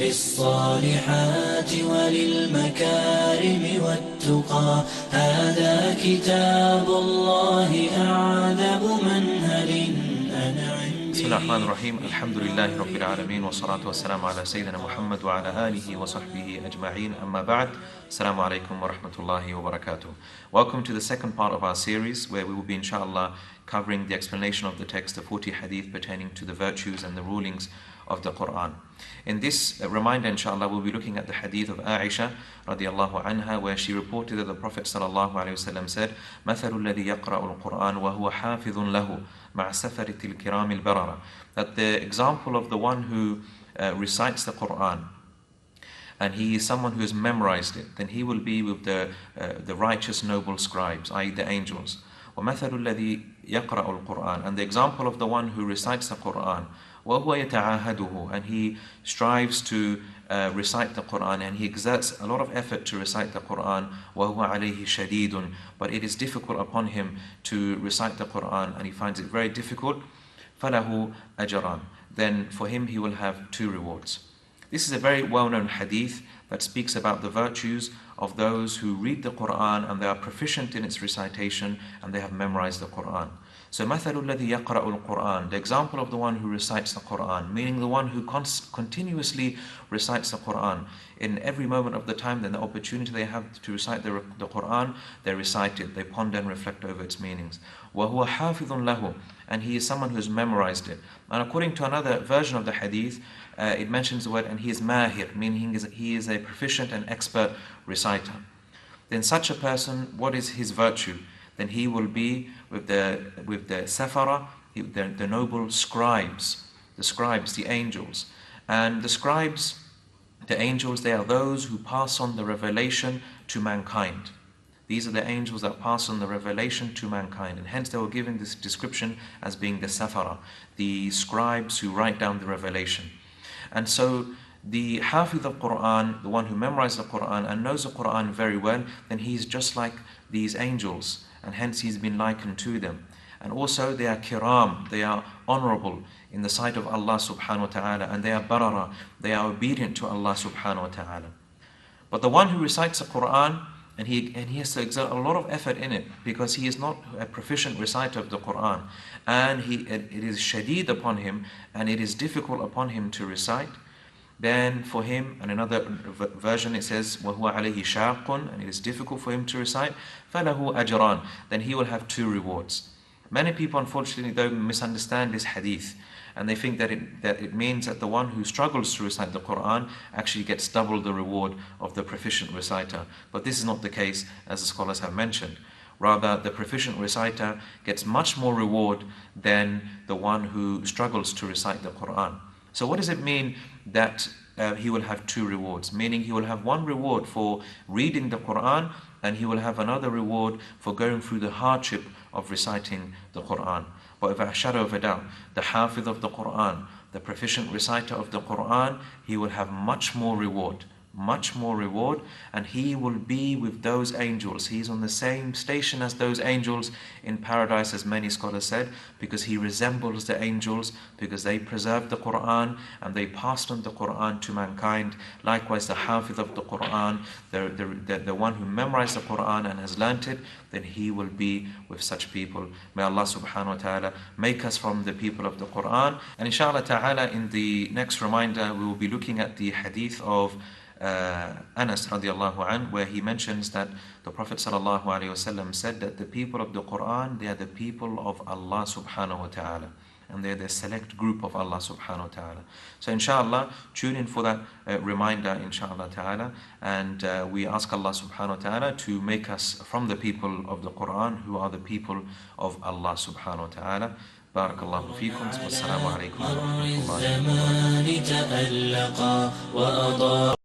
للصالحات وللمكارم والتقى. هذا كتاب الله أعذب منهل أنعم به. بسم الله الرحمن الرحيم. الحمد لله رب العالمين والصلاة والسلام على سيدنا محمد وعلى آله وصحبه أجمعين. أما بعد. Assalamu alaikum wa rahmatullahi wa barakatuh. Welcome to the second part of our series, where we will be inshallah covering the explanation of the text of 40 hadith pertaining to the virtues and the rulings of the Quran. In this reminder, inshallah, we'll be looking at the hadith of Aisha radiallahu anha, where she reported that the Prophet sallallahu alayhi wasallam said, مثل الذي يقرأ القرآن وهو حافظ له مع سفرة الكرام البررة. That the example of the one who recites the Quran, and he is someone who has memorized it, then he will be with the righteous noble scribes, i.e. the angels. وَمَثَلُ الَّذِي يَقْرَأُ الْقُرْآنَ. And the example of the one who recites the Quran, وَهُوَ يَتَعَاهَدُهُ. And he strives to recite the Quran, and he exerts a lot of effort to recite the Quran. وَهُوَ عَلَيْهِ شَدِيدٌ. But it is difficult upon him to recite the Quran, and he finds it very difficult. فَلَهُ أَجْرًا. Then for him he will have 2 rewards. This is a very well-known hadith that speaks about the virtues of those who read the Quran and they are proficient in its recitation and they have memorized the Quran. So, مَثَلُ الَّذِي يَقْرَأُ الْقُرْآنَ. The example of the one who recites the Quran, meaning the one who continuously recites the Quran. In every moment of the time, then the opportunity they have to recite the Quran, they recite it, they ponder and reflect over its meanings. وَهُوَ حَافِظٌ لَهُ. And he is someone who has memorized it. And according to another version of the hadith, it mentions the word, and he is mahir, meaning he is a proficient and expert reciter. Then such a person, what is his virtue? Then he will be with the safara, the noble scribes, the angels. And the scribes, the angels, they are those who pass on the revelation to mankind. These are the angels that pass on the revelation to mankind, and hence they were given this description as being the safara, the scribes who write down the revelation. And so the Hafiz of Quran, the one who memorizes the Quran and knows the Quran very well, then he's just like these angels, and hence he's been likened to them. And also they are kiram, they are honorable in the sight of Allah subhanahu wa ta'ala, and they are barara, they are obedient to Allah subhanahu wa ta'ala. But the one who recites the Quran, and he has to exert a lot of effort in it, because he is not a proficient reciter of the Quran, and it is shadid upon him, and it is difficult upon him to recite. Then for him, and another version it says, وَهُوَ عَلَيْهِ شَاقٌ. And it is difficult for him to recite. فَلَهُ أَجْرًا. Then he will have 2 rewards. Many people, unfortunately, though, misunderstand this hadith, and they think that it means that the one who struggles to recite the Quran actually gets double the reward of the proficient reciter. But this is not the case, as the scholars have mentioned. Rather, the proficient reciter gets much more reward than the one who struggles to recite the Quran. So what does it mean that he will have 2 rewards? Meaning he will have 1 reward for reading the Quran, and he will have another reward for going through the hardship of reciting the Quran. But without a shadow of a doubt, the Hafiz of the Quran, the proficient reciter of the Quran, he will have much more reward, and he will be with those angels. He is on the same station as those angels in paradise, as many scholars said, because he resembles the angels, because they preserved the Quran and they passed on the Quran to mankind. Likewise, the Hafiz of the Quran, the one who memorized the Quran and has learnt it, then he will be with such people. May Allah subhanahu wa ta'ala make us from the people of the Quran. And inshallah ta'ala, in the next reminder, we will be looking at the hadith of Anas radiallahu anh, where he mentions that the Prophet sallallahu alayhi wasallam said that the people of the Quran, they are the people of Allah subhanahu wa ta'ala, and they are the select group of Allah subhanahu wa ta'ala. So inshallah, tune in for that reminder, inshallah ta'ala, and we ask Allah subhanahu wa ta'ala to make us from the people of the Quran, who are the people of Allah subhanahu wa ta'ala. بارك الله فيكم والسلام عليكم ورحمة الله وبركاته.